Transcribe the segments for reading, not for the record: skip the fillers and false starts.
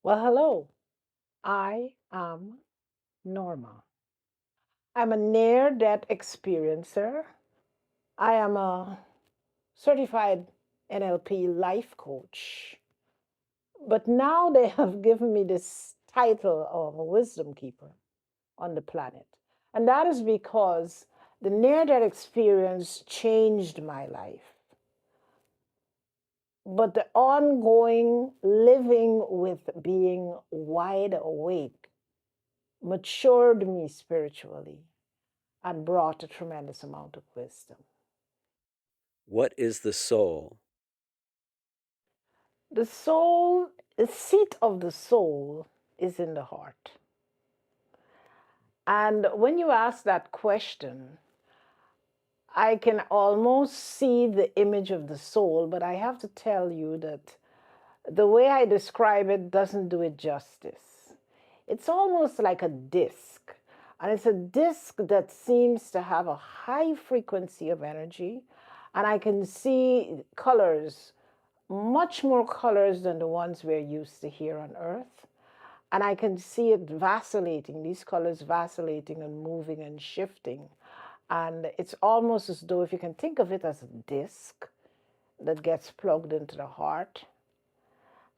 Well, hello. I am Norma. I'm a near death experiencer. I am a certified NLP life coach. But now they have given me this title of a wisdom keeper on the planet. And that is because the near death experience changed my life. But the ongoing living with being wide awake matured me spiritually and brought a tremendous amount of wisdom. What is the soul? The soul, the seat of the soul is in the heart. And when you ask that question, I can almost see the image of the soul, but I have to tell you that the way I describe it doesn't do it justice. It's almost like a disc, and it's a disc that seems to have a high frequency of energy, and I can see colors, much more colors than the ones we're used to here on Earth. And I can see it vacillating, these colors vacillating and moving and shifting. And it's almost as though, if you can think of it as a disc that gets plugged into the heart.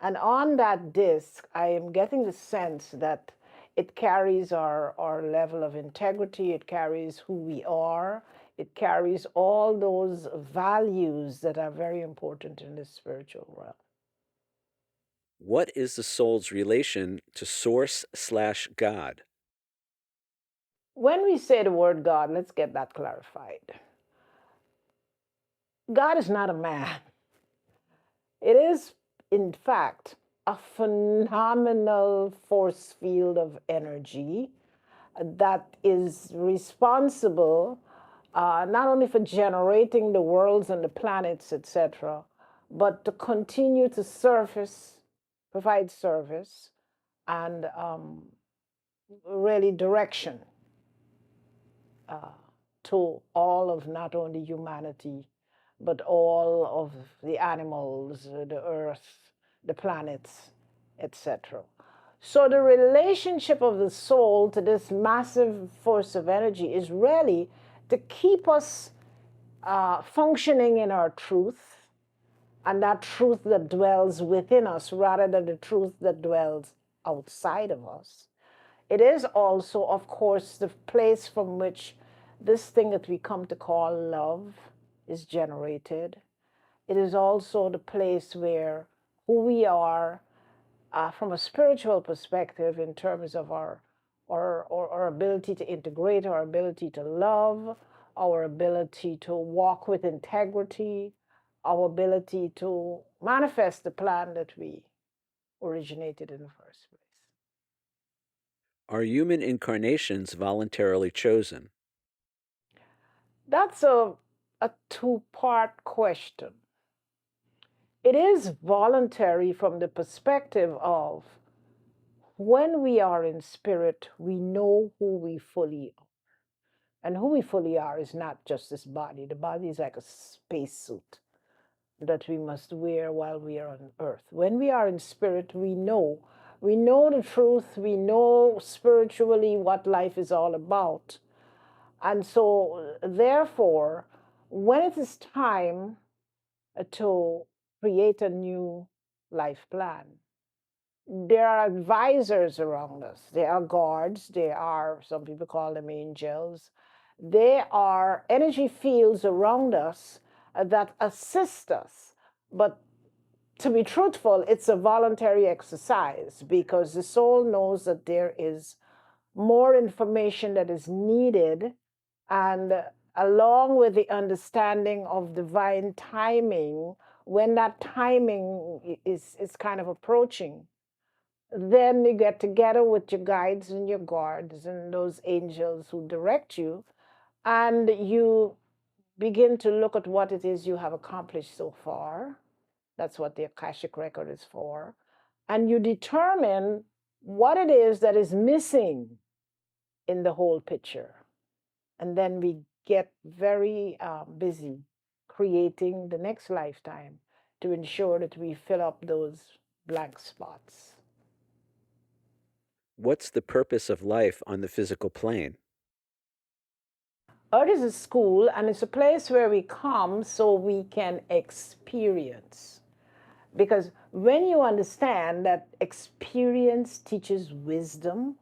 And on that disc, I am getting the sense that it carries our level of integrity, it carries who we are, it carries all those values that are very important in the spiritual realm. What is the soul's relation to Source/God? When we say the word God, let's get that clarified. God is not a man. It is, in fact, a phenomenal force field of energy that is responsible not only for generating the worlds and the planets, etc., but to continue to provide service, and really direction uh, to all of not only humanity, but all of the animals, the earth, the planets, etc. So the relationship of the soul to this massive force of energy is really to keep us functioning in our truth, and that truth that dwells within us rather than the truth that dwells outside of us. It is also, of course, the place from which this thing that we come to call love is generated. It is also the place where who we are from a spiritual perspective, in terms of our ability to integrate, our ability to love, our ability to walk with integrity, our ability to manifest the plan that we originated in the first place. Are human incarnations voluntarily chosen? That's a two-part question. It is voluntary from the perspective of, when we are in spirit, we know who we fully are. And who we fully are is not just this body. The body is like a spacesuit that we must wear while we are on earth. When we are in spirit, we know. We know the truth. We know spiritually what life is all about. And so, therefore, when it is time to create a new life plan, there are advisors around us. There are guards. There are, some people call them angels. There are energy fields around us that assist us. But to be truthful, it's a voluntary exercise, because the soul knows that there is more information that is needed, and along with the understanding of divine timing, when that timing is kind of approaching, then you get together with your guides and your guards and those angels who direct you, and you begin to look at what it is you have accomplished so far. That's what the Akashic record is for. And you determine what it is that is missing in the whole picture. And then we get very busy creating the next lifetime to ensure that we fill up those blank spots. What's the purpose of life on the physical plane? Earth is a school, and it's a place where we come so we can experience. Because when you understand that experience teaches wisdom,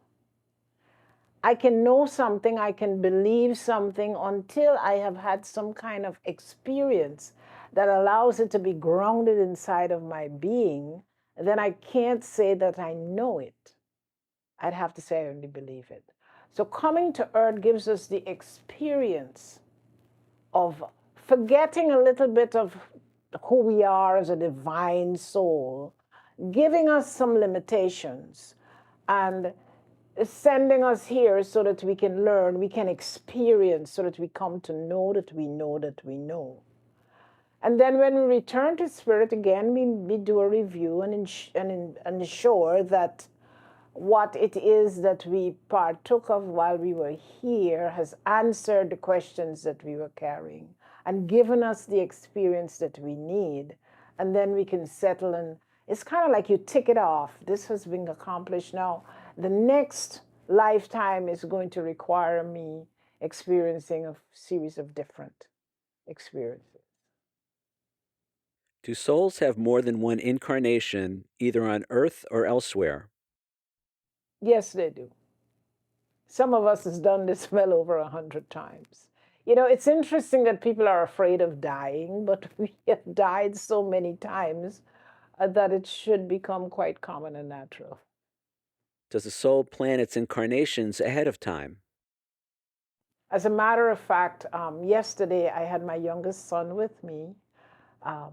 I can know something, I can believe something until I have had some kind of experience that allows it to be grounded inside of my being, then I can't say that I know it. I'd have to say I only believe it. So coming to earth gives us the experience of forgetting a little bit of who we are as a divine soul, giving us some limitations, and sending us here so that we can learn, we can experience, so that we come to know that we know that we know. And then when we return to spirit again, we do a review and ensure that what it is that we partook of while we were here has answered the questions that we were carrying and given us the experience that we need. And then we can settle, and it's kind of like you tick it off. This has been accomplished. Now, the next lifetime is going to require me experiencing a series of different experiences. Do souls have more than one incarnation, either on Earth or elsewhere? Yes, they do. Some of us has done this well over 100 times. You know, it's interesting that people are afraid of dying, but we have died so many times that it should become quite common and natural. Does a soul plan its incarnations ahead of time? As a matter of fact, yesterday I had my youngest son with me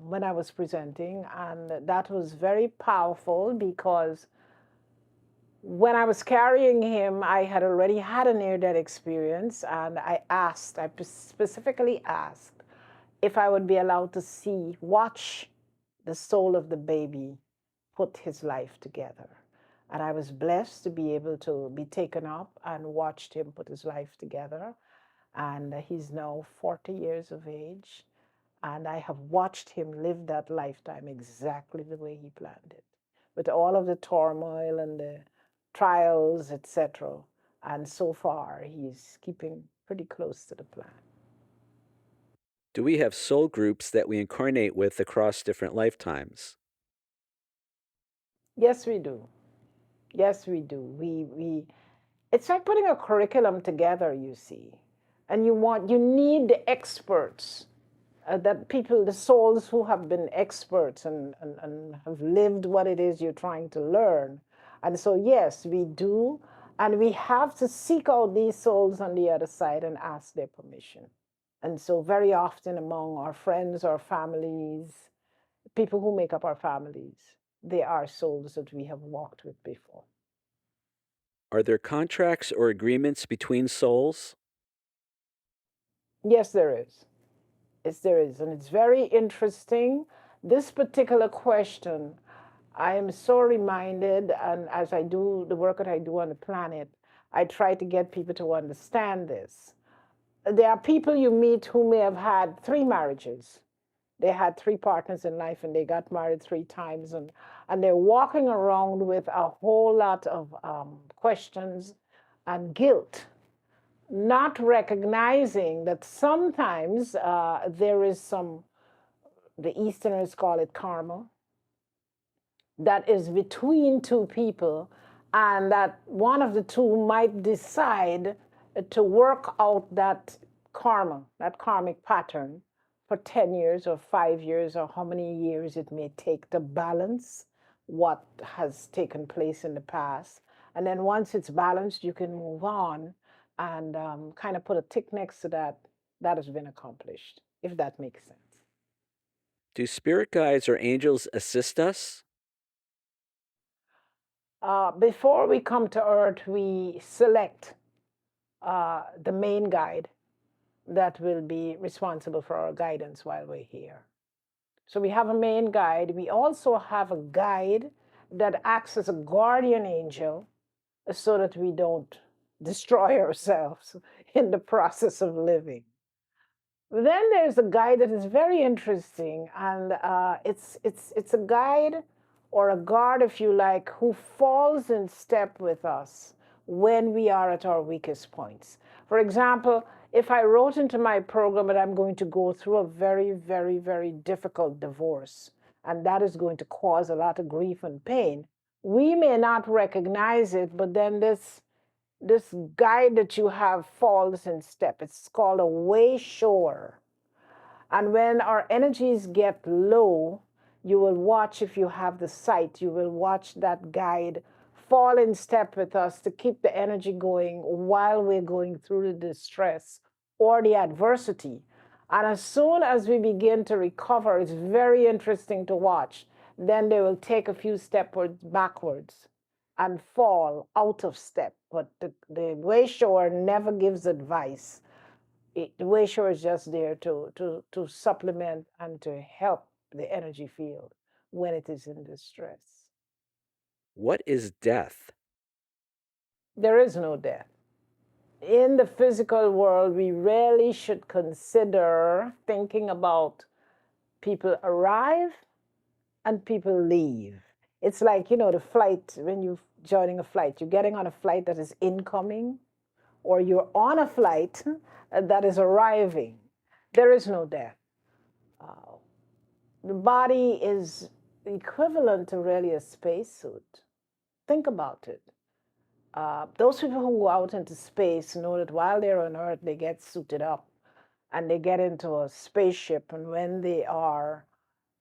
when I was presenting, and that was very powerful because when I was carrying him, I had already had a near death experience, and I specifically asked if I would be allowed to watch the soul of the baby put his life together. And I was blessed to be able to be taken up and watched him put his life together. And he's now 40 years of age. And I have watched him live that lifetime exactly the way he planned it, with all of the turmoil and the trials, etc. And so far, he's keeping pretty close to the plan. Do we have soul groups that we incarnate with across different lifetimes? Yes, we do. Yes, we do. It's like putting a curriculum together, you see. And you need the experts, that people, the souls who have been experts and have lived what it is you're trying to learn. And so, yes, we do. And we have to seek out these souls on the other side and ask their permission. And so, very often among our friends, our families, people who make up our families, they are souls that we have walked with before. Are there contracts or agreements between souls? Yes, there is. Yes, there is. And it's very interesting. This particular question, I am so reminded, and as I do the work that I do on the planet, I try to get people to understand this. There are people you meet who may have had three marriages. They had three partners in life and they got married three times, and they're walking around with a whole lot of questions and guilt, not recognizing that sometimes there is some, the Easterners call it karma, that is between two people, and that one of the two might decide to work out that karma, that karmic pattern, for 10 years or 5 years or how many years it may take to balance what has taken place in the past. And then once it's balanced, you can move on and kind of put a tick next to that. That has been accomplished, if that makes sense. Do spirit guides or angels assist us? Before we come to Earth, we select the main guide. that will be responsible for our guidance while we're here. So we have a main guide. We also have a guide that acts as a guardian angel so that we don't destroy ourselves in the process of living. Then there's a guide that is very interesting, and it's a guide or a guard, if you like, who falls in step with us when we are at our weakest points. For example, if I wrote into my program that I'm going to go through a very, very, very difficult divorce, and that is going to cause a lot of grief and pain, we may not recognize it, but then this guide that you have falls in step. It's called a way shower. And when our energies get low, you will watch, if you have the sight, you will watch that guide fall in step with us to keep the energy going while we're going through the distress or the adversity. And as soon as we begin to recover, it's very interesting to watch. Then they will take a few steps backwards and fall out of step. But the way shower never gives advice. The way shower is just there to supplement and to help the energy field when it is in distress. What is death? There is no death. In the physical world, we really should consider thinking about people arrive and people leave. It's like, the flight, when you're joining a flight, you're getting on a flight that is incoming, or you're on a flight that is arriving. There is no death. The body is equivalent to really a spacesuit. Think about it. Those people who go out into space know that while they're on Earth, they get suited up and they get into a spaceship. And when they are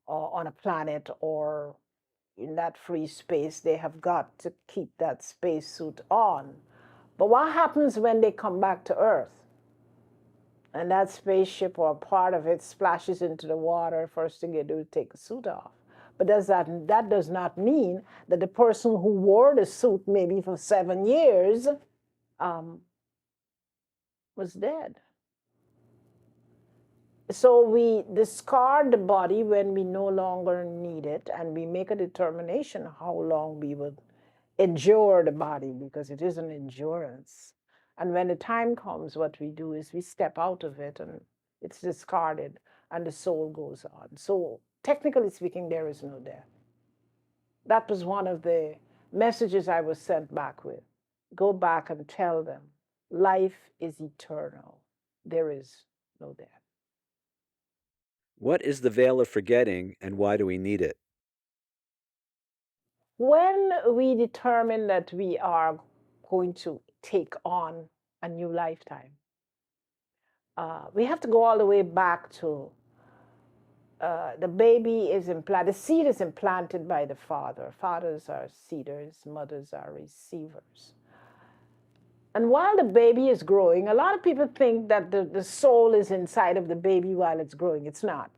on a planet or in that free space, they have got to keep that spacesuit on. But what happens when they come back to Earth? And that spaceship or part of it splashes into the water, first thing you do is take the suit off. But that does not mean that the person who wore the suit maybe for 7 years was dead. So we discard the body when we no longer need it, and we make a determination how long we would endure the body, because it is an endurance. And when the time comes, what we do is we step out of it and it's discarded and the soul goes on. So technically speaking, there is no death. That was one of the messages I was sent back with. Go back and tell them life is eternal. There is no death. What is the veil of forgetting and why do we need it? When we determine that we are going to take on a new lifetime, we have to go all the way back to the baby is implanted, the seed is implanted by the father. Fathers are seeders, mothers are receivers. And while the baby is growing, a lot of people think that the soul is inside of the baby while it's growing. It's not.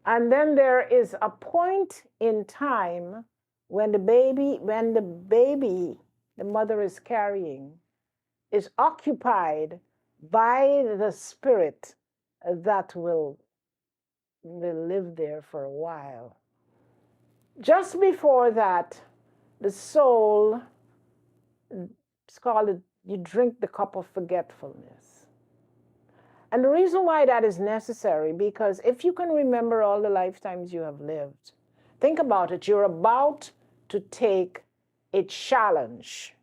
And then there is a point in time when the baby, the mother is carrying, is occupied by the spirit that will live there for a while. Just before that, the soul, it's called, you drink the cup of forgetfulness. And the reason why that is necessary, because if you can remember all the lifetimes you have lived, think about it, you're about to take a challenge.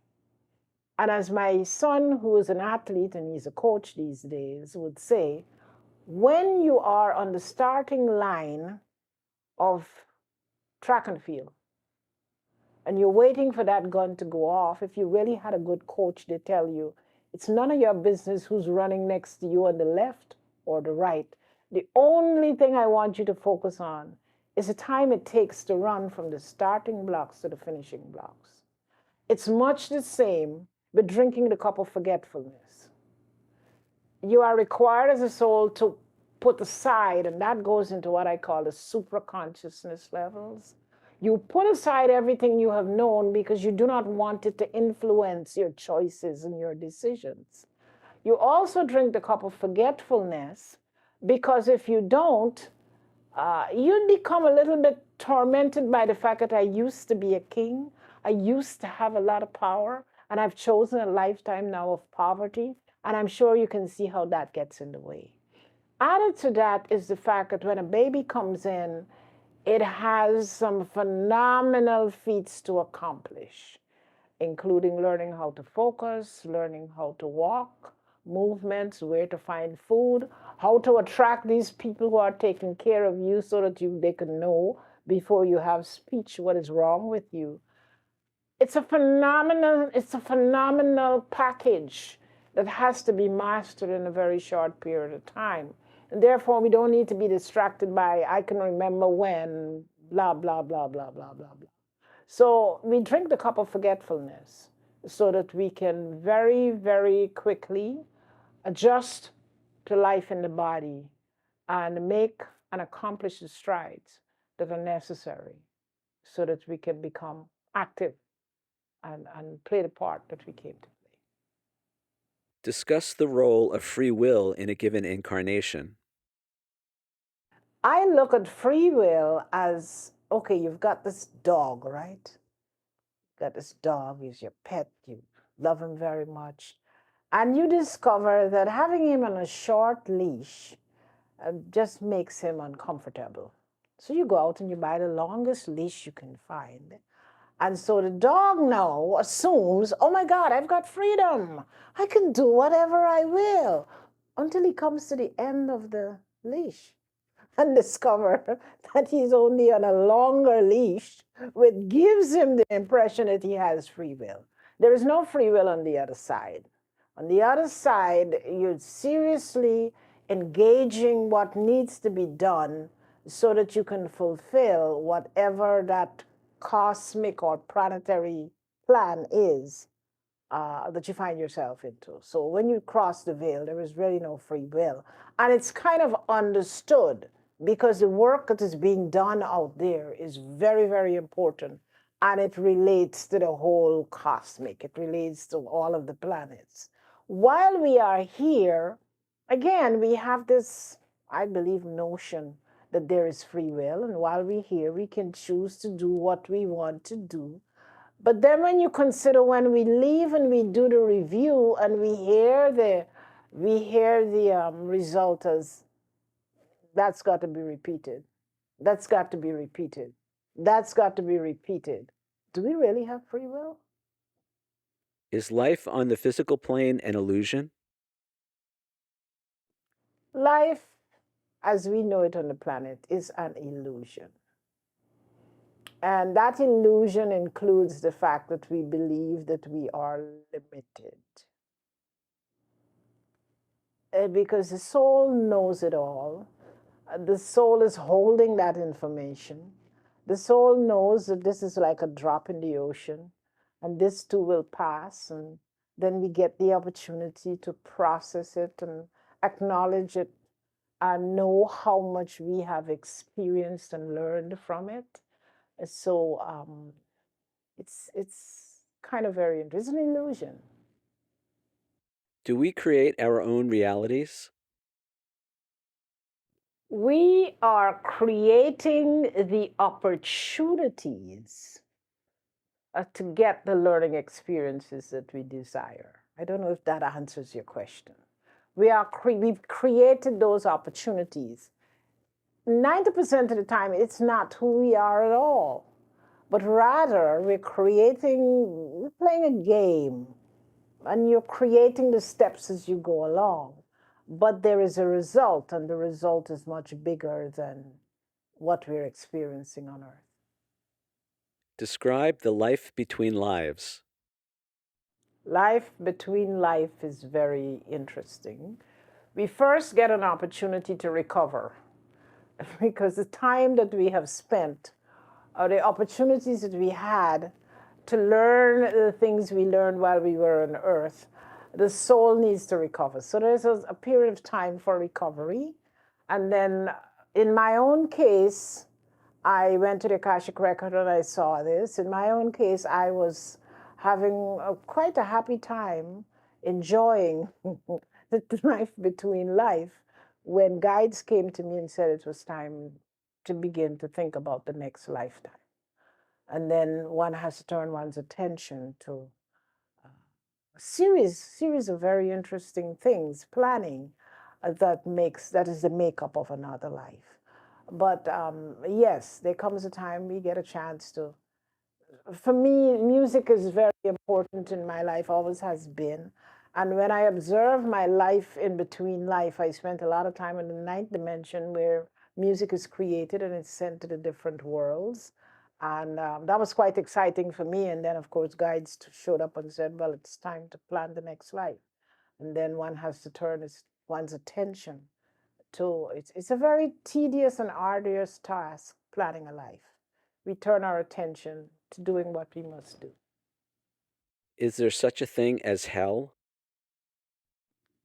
And as my son, who is an athlete and he's a coach these days, would say, when you are on the starting line of track and field, and you're waiting for that gun to go off, if you really had a good coach, they tell you, it's none of your business who's running next to you on the left or the right. The only thing I want you to focus on is the time it takes to run from the starting blocks to the finishing blocks. It's much the same with drinking the cup of forgetfulness. You are required as a soul to put aside, and that goes into what I call the supraconsciousness levels. You put aside everything you have known because you do not want it to influence your choices and your decisions. You also drink the cup of forgetfulness, because if you don't, you'd become a little bit tormented by the fact that I used to be a king. I used to have a lot of power, and I've chosen a lifetime now of poverty. And I'm sure you can see how that gets in the way. Added to that is the fact that when a baby comes in, it has some phenomenal feats to accomplish, including learning how to focus, learning how to walk, movements, where to find food, how to attract these people who are taking care of you so that they can know before you have speech what is wrong with you. It's a phenomenal package that has to be mastered in a very short period of time. And therefore, we don't need to be distracted by, I can remember when, blah, blah, blah, blah, blah, blah, blah. So we drink the cup of forgetfulness so that we can very, very quickly adjust to life in the body and make and accomplish the strides that are necessary so that we can become active and play the part that we came to play. Discuss the role of free will in a given incarnation. I look at free will as, okay, you've got this dog, right? You've got this dog, he's your pet, you love him very much. And you discover that having him on a short leash just makes him uncomfortable. So you go out and you buy the longest leash you can find. And so the dog now assumes, oh my God, I've got freedom. I can do whatever I will, until he comes to the end of the leash and discover that he's only on a longer leash, which gives him the impression that he has free will. There is no free will on the other side. On the other side, you're seriously engaging what needs to be done so that you can fulfill whatever that cosmic or planetary plan is that you find yourself into. So when you cross the veil, there is really no free will. And it's kind of understood because the work that is being done out there is very, very important. And it relates to the whole cosmic, it relates to all of the planets. While we are here, again, we have this, I believe, notion that there is free will. And while we're here, we can choose to do what we want to do. But then when you consider when we leave and we do the review and we hear the result as, that's got to be repeated. That's got to be repeated. That's got to be repeated. Do we really have free will? Is life on the physical plane an illusion? Life, as we know it on the planet, is an illusion. And that illusion includes the fact that we believe that we are limited. Because the soul knows it all. The soul is holding that information. The soul knows that this is like a drop in the ocean, and this too will pass. And then we get the opportunity to process it and acknowledge it and know how much we have experienced and learned from it. So it's kind of very interesting. It's an illusion. Do we create our own realities? We are creating the opportunities to get the learning experiences that we desire. I don't know if that answers your question. We've created those opportunities. 90% of the time, it's not who we are at all, but rather we're playing a game, and you're creating the steps as you go along. But there is a result, and the result is much bigger than what we're experiencing on Earth. Describe the life between lives. Life between life is very interesting. We first get an opportunity to recover because the time that we have spent, or the opportunities that we had to learn the things we learned while we were on Earth, the soul needs to recover. So there's a period of time for recovery. And then in my own case, I went to the Akashic Record and I saw this. In my own case, I was having quite a happy time enjoying the life between life, when guides came to me and said it was time to begin to think about the next lifetime. And then one has to turn one's attention to a series of very interesting things, planning that is the makeup of another life. But yes, there comes a time we get a chance to. For me, music is very important in my life, always has been. And when I observe my life in between life, I spent a lot of time in the ninth dimension where music is created and it's sent to the different worlds. And that was quite exciting for me. And then, of course, guides showed up and said, well, it's time to plan the next life. And then one has to turn one's attention to it's a very tedious and arduous task planning a life. We turn our attention to doing what we must do. Is there such a thing as hell?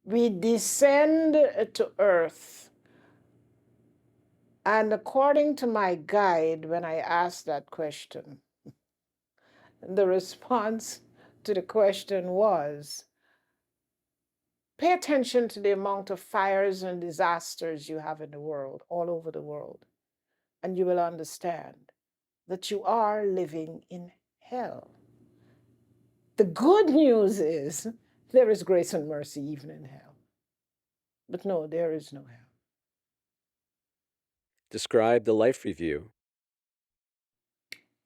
We descend to earth. And according to my guide, when I asked that question, the response to the question was, pay attention to the amount of fires and disasters you have in the world, all over the world, and you will understand that you are living in hell. The good news is there is grace and mercy even in hell. But no, there is no hell. Describe the life review.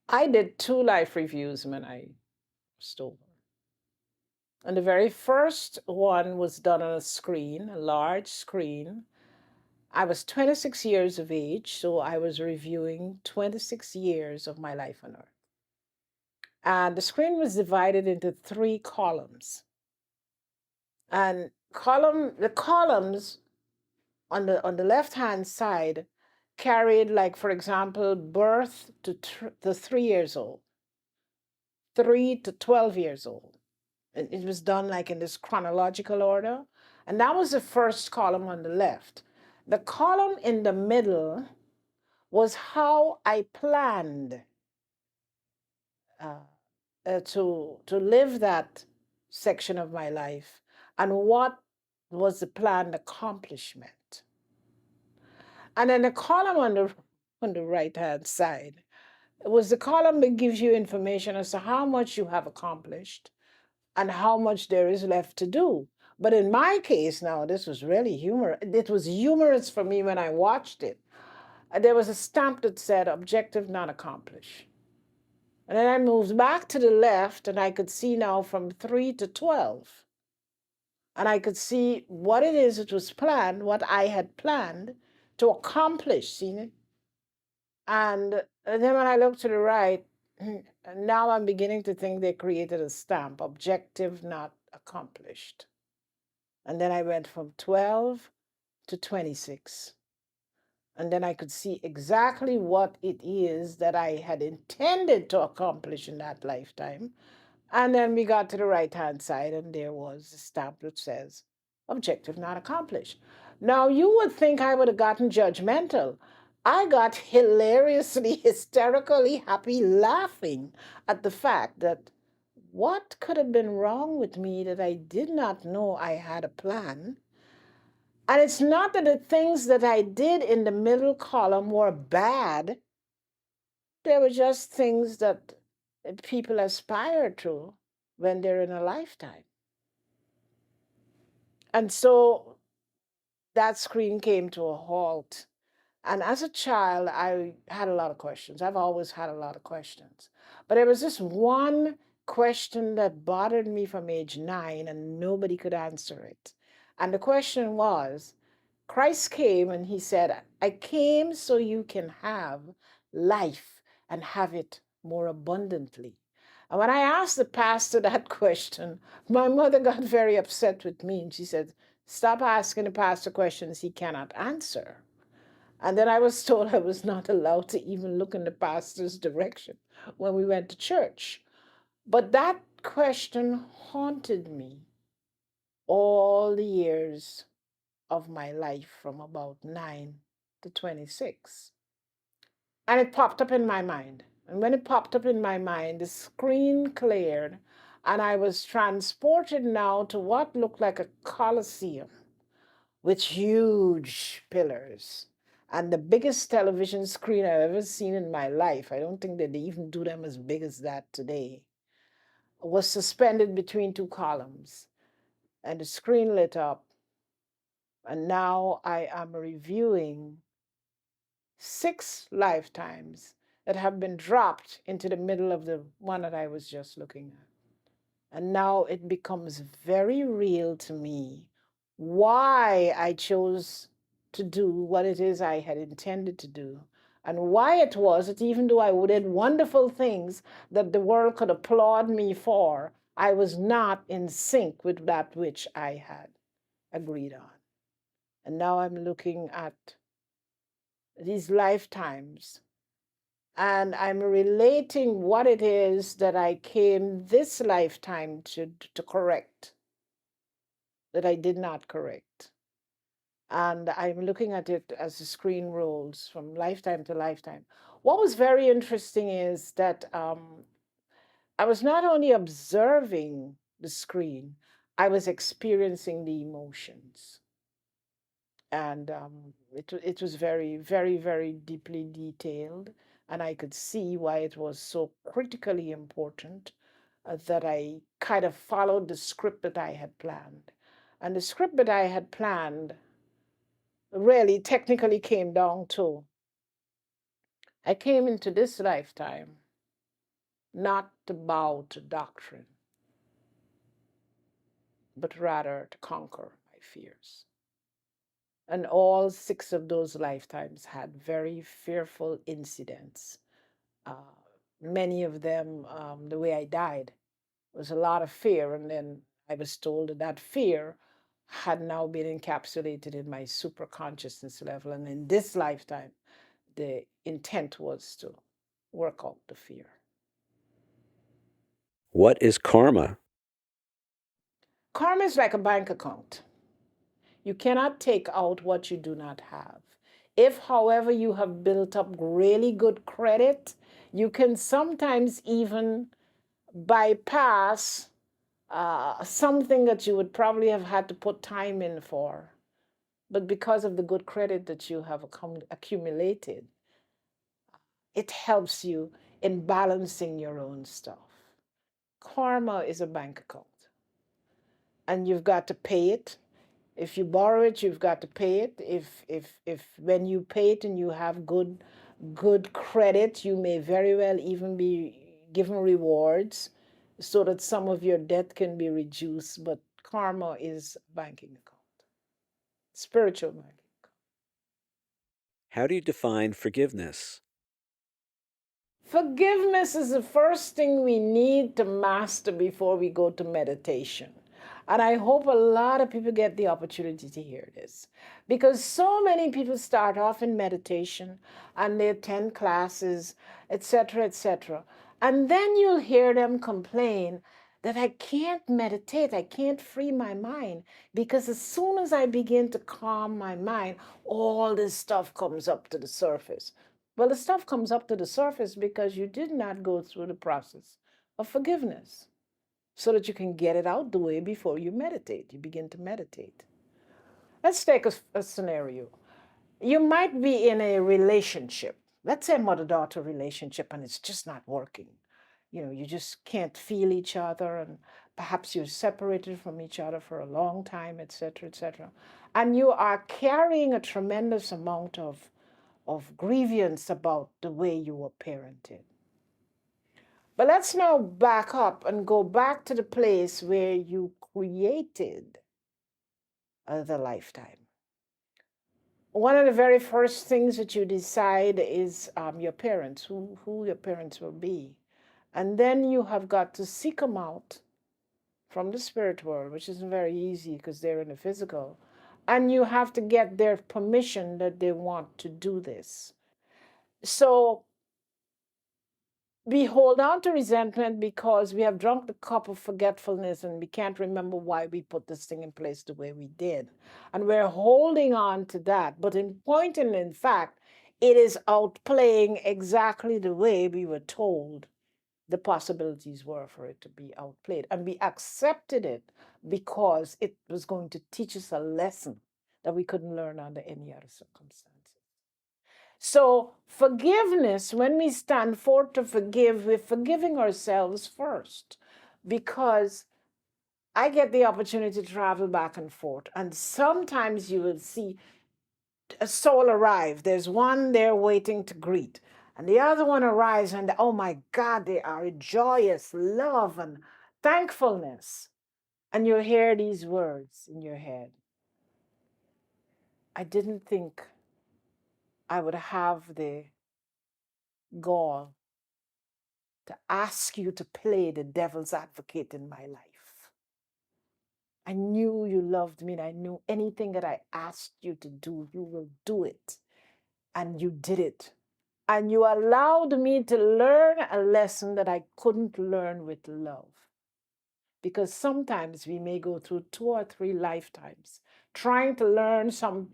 I did 2 life reviews when I was over. And the very first one was done on a screen, a large screen. I was 26 years of age, so I was reviewing 26 years of my life on earth. And the screen was divided into 3 columns. And the columns on the left-hand side carried, like, for example, birth to 3 years old, 3 to 12 years old. It was done like in this chronological order. And that was the first column on the left. The column in the middle was how I planned to live that section of my life and what was the planned accomplishment. And then the column on the right hand side was the column that gives you information as to how much you have accomplished and how much there is left to do. But in my case now, this was really humor. It was humorous for me when I watched it. There was a stamp that said objective not accomplished. And then I moved back to the left and I could see now from 3 to 12. And I could see what it is that was planned, what I had planned to accomplish, seen it? And then when I look to the right, now I'm beginning to think they created a stamp, objective not accomplished. And then I went from 12 to 26. And then I could see exactly what it is that I had intended to accomplish in that lifetime. And then we got to the right-hand side, and there was a stamp that says, objective not accomplished. Now, you would think I would have gotten judgmental. I got hilariously, hysterically happy laughing at the fact that what could have been wrong with me that I did not know I had a plan. And it's not that the things that I did in the middle column were bad. They were just things that people aspire to when they're in a lifetime. And so that screen came to a halt. And as a child, I had a lot of questions. I've always had a lot of questions. But there was this one question that bothered me from age 9, and nobody could answer it. And the question was, Christ came and he said, I came so you can have life and have it more abundantly. And when I asked the pastor that question, my mother got very upset with me and she said, stop asking the pastor questions he cannot answer. And then I was told I was not allowed to even look in the pastor's direction when we went to church. But that question haunted me all the years of my life from about 9 to 26. And it popped up in my mind. And when it popped up in my mind, the screen cleared And I was transported now to what looked like a coliseum with huge pillars and the biggest television screen I've ever seen in my life. I don't think that they even do them as big as that today. Was suspended between two columns, and the screen lit up. And now I am reviewing 6 lifetimes that have been dropped into the middle of the one that I was just looking at. And now it becomes very real to me why I chose to do what it is I had intended to do. And why it was that even though I did wonderful things that the world could applaud me for, I was not in sync with that which I had agreed on. And now I'm looking at these lifetimes and I'm relating what it is that I came this lifetime to correct, that I did not correct. And I'm looking at it as the screen rolls from lifetime to lifetime. What was very interesting is that I was not only observing the screen, I was experiencing the emotions. And it was very, very, very deeply detailed. And I could see why it was so critically important that I kind of followed the script that I had planned. And the script that I had planned really technically came down to I came into this lifetime not to bow to doctrine, but rather to conquer my fears. And all 6 of those lifetimes had very fearful incidents. Uh, Many of them, the way I died, was a lot of fear. And then I was told that that fear had now been encapsulated in my super consciousness level. And in this lifetime, the intent was to work out the fear. What is karma? Karma is like a bank account. You cannot take out what you do not have. If, however, you have built up really good credit, you can sometimes even bypass something that you would probably have had to put time in for. But because of the good credit that you have accumulated, it helps you in balancing your own stuff. Karma is a bank account, and you've got to pay it. If you borrow it, you've got to pay it. If when you pay it and you have good credit, you may very well even be given rewards so that some of your debt can be reduced. But karma is a banking account, spiritual banking. How do you define forgiveness? Forgiveness is the first thing we need to master before we go to meditation. And I hope a lot of people get the opportunity to hear this because so many people start off in meditation and they attend classes, etc., etc. And then you'll hear them complain that I can't meditate, I can't free my mind because as soon as I begin to calm my mind, all this stuff comes up to the surface. Well, the stuff comes up to the surface because you did not go through the process of forgiveness so that you can get it out the way before you meditate. You begin to meditate. Let's take a scenario. You might be in a relationship, let's say a mother daughter relationship, and it's just not working. You just can't feel each other, and perhaps you're separated from each other for a long time, etc., etc. And you are carrying a tremendous amount of grievance about the way you were parented. But let's now back up and go back to the place where you created the lifetime. One of the very first things that you decide is your parents, who your parents will be. And then you have got to seek them out from the spirit world, which isn't very easy because they're in the physical. And you have to get their permission that they want to do this. So we hold on to resentment because we have drunk the cup of forgetfulness and we can't remember why we put this thing in place the way we did. And we're holding on to that. But in point and in fact, it is outplaying exactly the way we were told the possibilities were for it to be outplayed. And we accepted it because it was going to teach us a lesson that we couldn't learn under any other circumstances. So, forgiveness, when we stand forth to forgive, we're forgiving ourselves first, because I get the opportunity to travel back and forth. And sometimes you will see a soul arrive. There's one there waiting to greet. And the other one arrives, and oh my God, they are joyous love and thankfulness. And you hear these words in your head. I didn't think I would have the gall to ask you to play the devil's advocate in my life. I knew you loved me, and I knew anything that I asked you to do, you will do it. And you did it. And you allowed me to learn a lesson that I couldn't learn with love. Because sometimes we may go through 2 or 3 lifetimes trying to learn some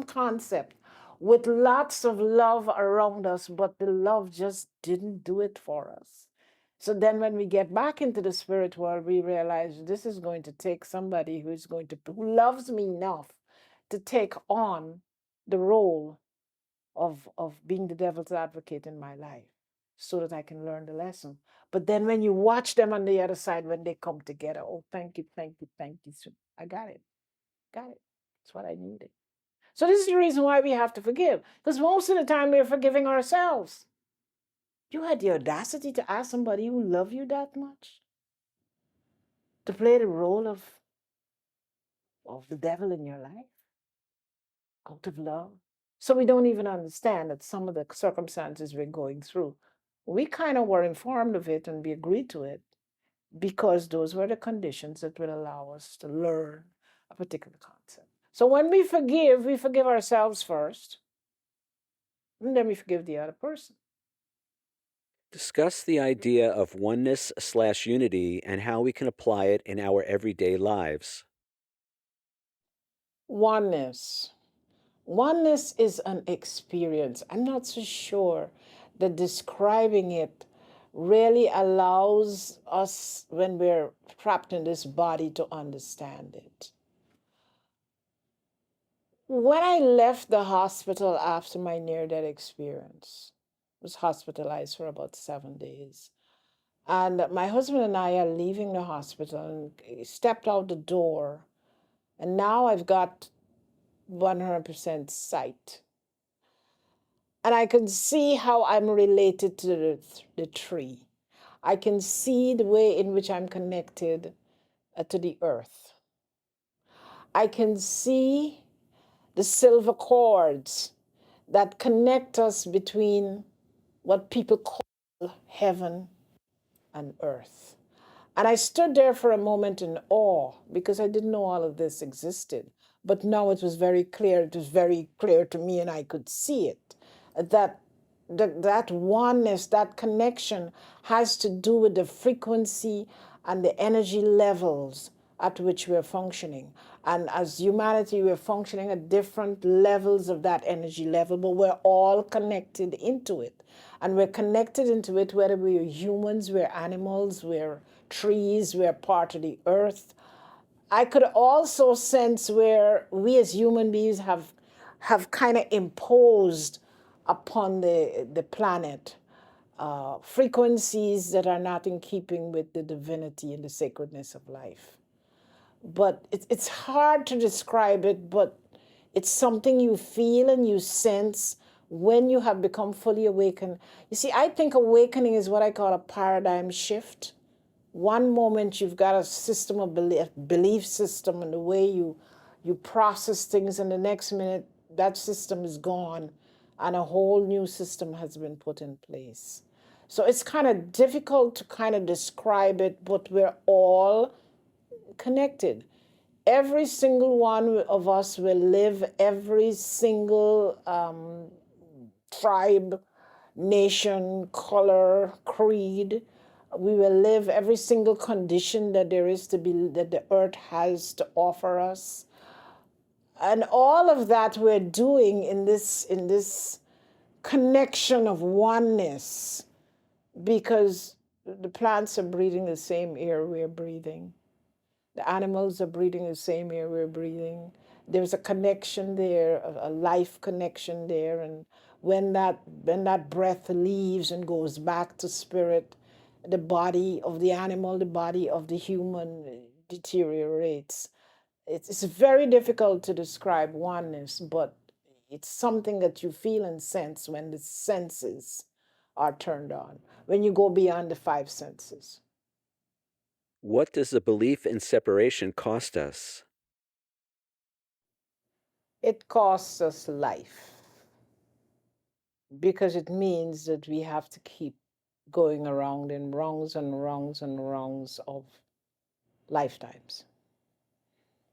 concept with lots of love around us, but the love just didn't do it for us. So then when we get back into the spirit world, we realize this is going to take somebody who loves me enough to take on the role of being the devil's advocate in my life so that I can learn the lesson. But then when you watch them on the other side, when they come together, oh, thank you, thank you, thank you. So I got it. Got it. That's what I needed. So this is the reason why we have to forgive. Because most of the time we're forgiving ourselves. You had the audacity to ask somebody who loved you that much to play the role of the devil in your life out of love. So we don't even understand that some of the circumstances we're going through, we kind of were informed of it and we agreed to it because those were the conditions that would allow us to learn a particular concept. So when we forgive ourselves first, and then we forgive the other person. Discuss the idea of oneness/unity and how we can apply it in our everyday lives. Oneness. Oneness is an experience. I'm not so sure that describing it really allows us, when we're trapped in this body, to understand it. When I left the hospital after my near-death experience, I was hospitalized for about 7 days. And my husband and I are leaving the hospital and stepped out the door. And now I've got 100% sight. And I can see how I'm related to the tree. I can see the way in which I'm connected to the earth. I can see the silver cords that connect us between what people call heaven and earth. And I stood there for a moment in awe because I didn't know all of this existed. But now it was very clear. It was very clear to me, and I could see it. That oneness, that connection has to do with the frequency and the energy levels at which we're functioning. And as humanity, we're functioning at different levels of that energy level, but we're all connected into it. And we're connected into it whether we're humans, we're animals, we're trees, we're part of the earth. I could also sense where we as human beings have kind of imposed upon the planet frequencies that are not in keeping with the divinity and the sacredness of life. But it's hard to describe it, but it's something you feel and you sense when you have become fully awakened. You see, I think awakening is what I call a paradigm shift. One moment you've got a system of belief system and the way you process things, and the next minute that system is gone and a whole new system has been put in place. So it's kind of difficult to kind of describe it, but we're all connected. Every single one of us will live every single tribe, nation, color, creed. We will live every single condition that there is to be, that the earth has to offer us. And all of that we're doing in this connection of oneness because the plants are breathing the same air we're breathing. The animals are breathing the same air we're breathing. There's a connection there, a life connection there. And when that breath leaves and goes back to spirit, the body of the animal, the body of the human deteriorates. It's very difficult to describe oneness, but it's something that you feel and sense when the senses are turned on, when you go beyond the five senses. What does the belief in separation cost us? It costs us life because it means that we have to keep going around in rungs and rungs and rungs of lifetimes.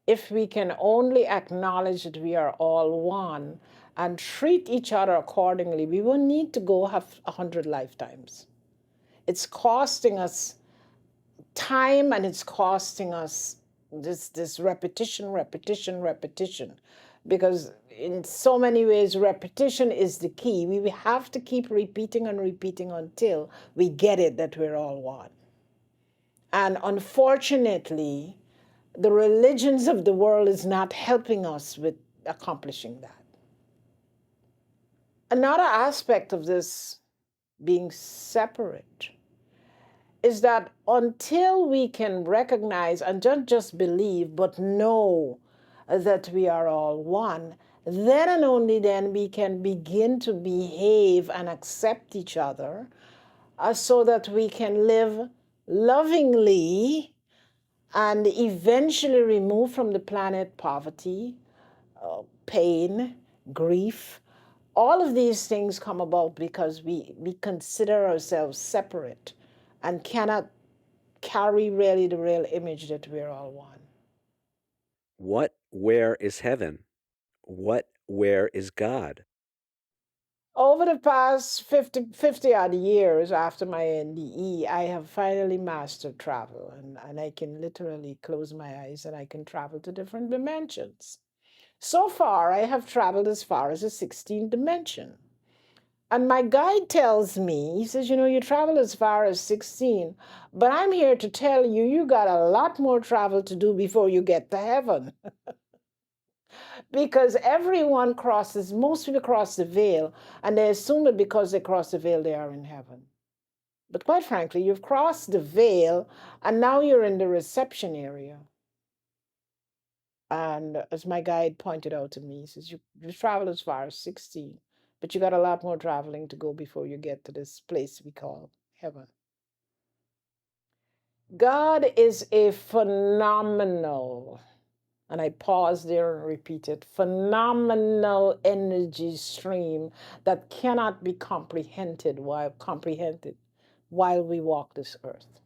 If we can only acknowledge that we are all one and treat each other accordingly, we won't need to go have 100 lifetimes. It's costing us time, and it's costing us this repetition, because in so many ways repetition is the key. We have to keep repeating and repeating until we get it that we're all one. And unfortunately, the religions of the world is not helping us with accomplishing that. Another aspect of this being separate is that until we can recognize and not just believe, but know that we are all one, then and only then we can begin to behave and accept each other, so that we can live lovingly and eventually remove from the planet poverty, pain, grief. All of these things come about because we consider ourselves separate and cannot carry really the real image that we're all one. What, where is heaven? What, where is God? Over the past 50 odd years after my NDE, I have finally mastered travel, and I can literally close my eyes and I can travel to different dimensions. So far, I have traveled as far as the 16th dimension. And my guide tells me, he says, you travel as far as 16, but I'm here to tell you, you got a lot more travel to do before you get to heaven. Because everyone crosses, most people cross the veil, and they assume that because they cross the veil, they are in heaven. But quite frankly, you've crossed the veil, and now you're in the reception area. And as my guide pointed out to me, he says, you travel as far as 16, but you got a lot more traveling to go before you get to this place we call heaven. God is a phenomenal, and I pause there and repeat it, phenomenal energy stream that cannot be comprehended while we walk this earth.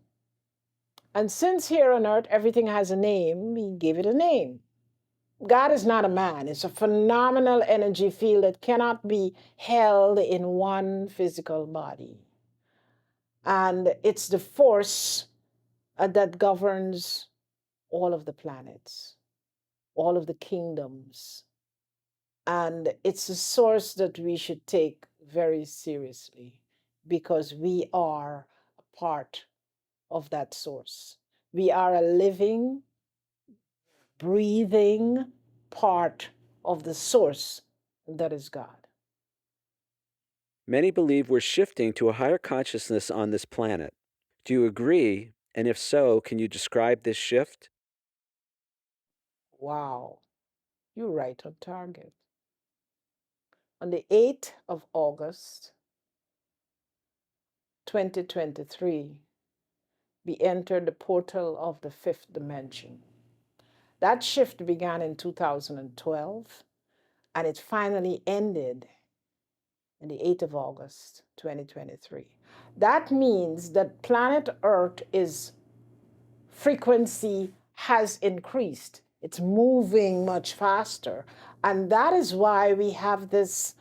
And since here on earth everything has a name, we give it a name. God is not a man. It's a phenomenal energy field that cannot be held in one physical body. And it's the force that governs all of the planets, all of the kingdoms. And it's a source that we should take very seriously because we are a part of that source. We are a living, breathing part of the source that is God. Many believe we're shifting to a higher consciousness on this planet. Do you agree? And if so, can you describe this shift? Wow, you're right on target. On the 8th of August, 2023, we entered the portal of the fifth dimension. That shift began in 2012, and it finally ended on the 8th of August, 2023. That means that planet Earth is frequency has increased. It's moving much faster. And that is why we have this,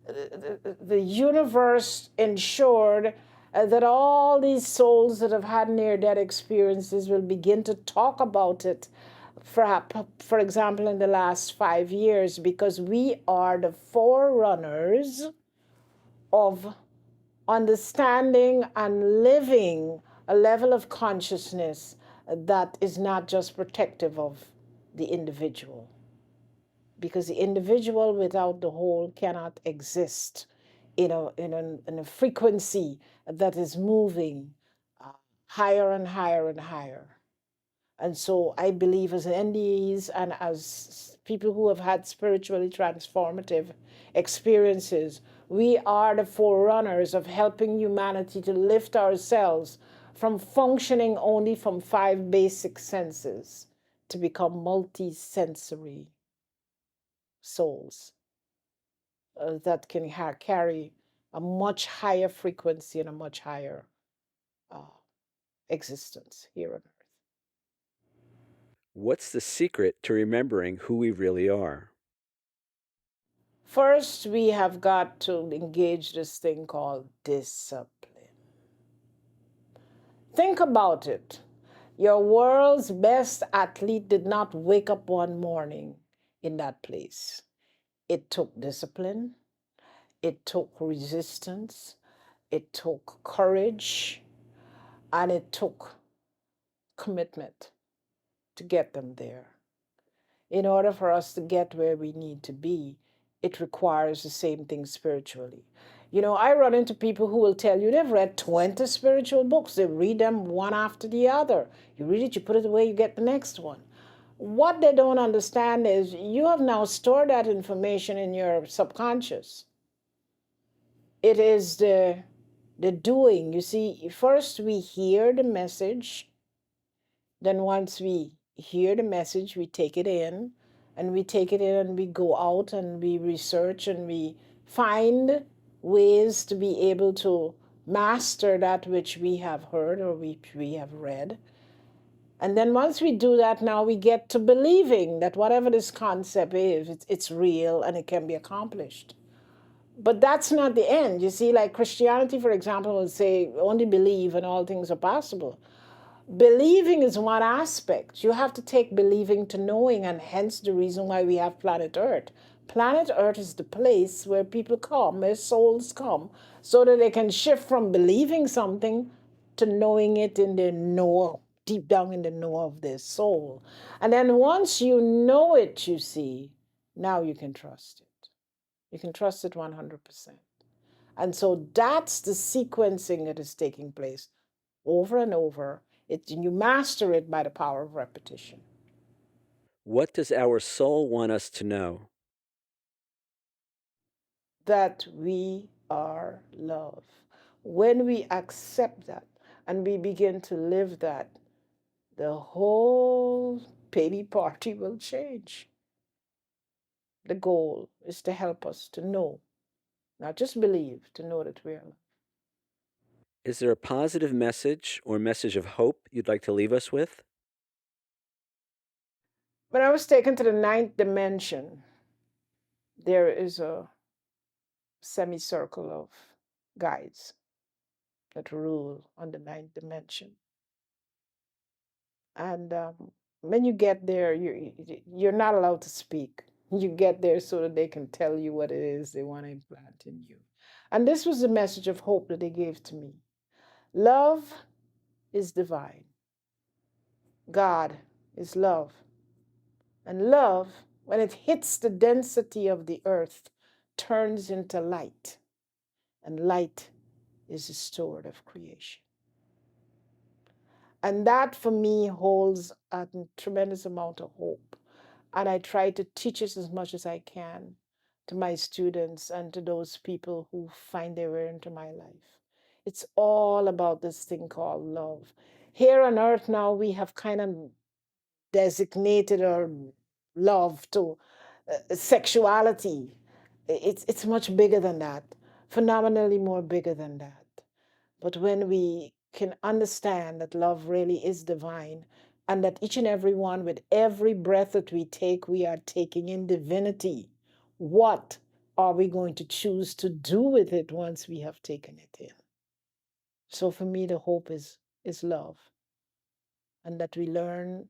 the universe ensured that all these souls that have had near-death experiences will begin to talk about it, for example, in the last 5 years, because we are the forerunners of understanding and living a level of consciousness that is not just protective of the individual, because the individual without the whole cannot exist in a frequency that is moving uh, higher and higher and higher. And so I believe as NDEs and as people who have had spiritually transformative experiences, we are the forerunners of helping humanity to lift ourselves from functioning only from five basic senses to become multi-sensory souls that can carry a much higher frequency and a much higher uh, existence here on earth. What's the secret to remembering who we really are? First, we have got to engage this thing called discipline. Think about it. Your world's best athlete did not wake up one morning in that place. It took discipline, it took resistance, it took courage, and it took commitment to get them there. In order for us to get where we need to be, it requires the same thing spiritually. You know, I run into people who will tell you they've read 20 spiritual books. They read them one after the other. You read it, you put it away, you get the next one. What they don't understand is you have now stored that information in your subconscious. It is the doing. You see, first we hear the message, then once we hear the message, we take it in, and we take it in and we go out and we research and we find ways to be able to master that which we have heard or we have read. And then once we do that, now we get to believing that whatever this concept is, it's real and it can be accomplished. But that's not the end. You see, like Christianity, for example, will say only believe and all things are possible. Believing is one aspect. You have to take believing to knowing, and hence the reason why we have planet Earth. Planet Earth is the place where people come, where souls come, so that they can shift from believing something to knowing it in their know, deep down in the know of their soul. And then once you know it, you see, now you can trust it. You can trust it 100%. And so that's the sequencing that is taking place over and over. You master it by the power of repetition. What does our soul want us to know? That we are love. When we accept that and we begin to live that, the whole baby party will change. The goal is to help us to know, not just believe, to know that we are love. Is there a positive message or message of hope you'd like to leave us with? When I was taken to the ninth dimension, there is a semicircle of guides that rule on the ninth dimension. And when you get there, you're not allowed to speak. You get there so that they can tell you what it is they want to implant in you. And this was the message of hope that they gave to me. Love is divine. God is love. And love, when it hits the density of the earth, turns into light. And light is the steward of creation. And that for me holds a tremendous amount of hope. And I try to teach it as much as I can to my students and to those people who find their way into my life. It's all about this thing called love. Here on earth now, we have kind of designated our love to sexuality. It's much bigger than that, phenomenally more bigger than that. But when we can understand that love really is divine, and that each and every one, with every breath that we take, we are taking in divinity, what are we going to choose to do with it once we have taken it in? So for me, the hope is love, and that we learn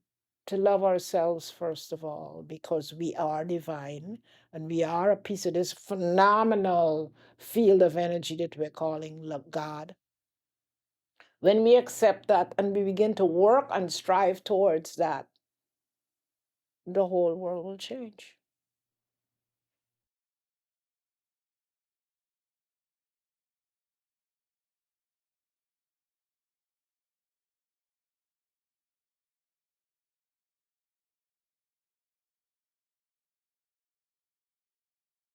to love ourselves first of all, because we are divine and we are a piece of this phenomenal field of energy that we're calling God. When we accept that and we begin to work and strive towards that, the whole world will change.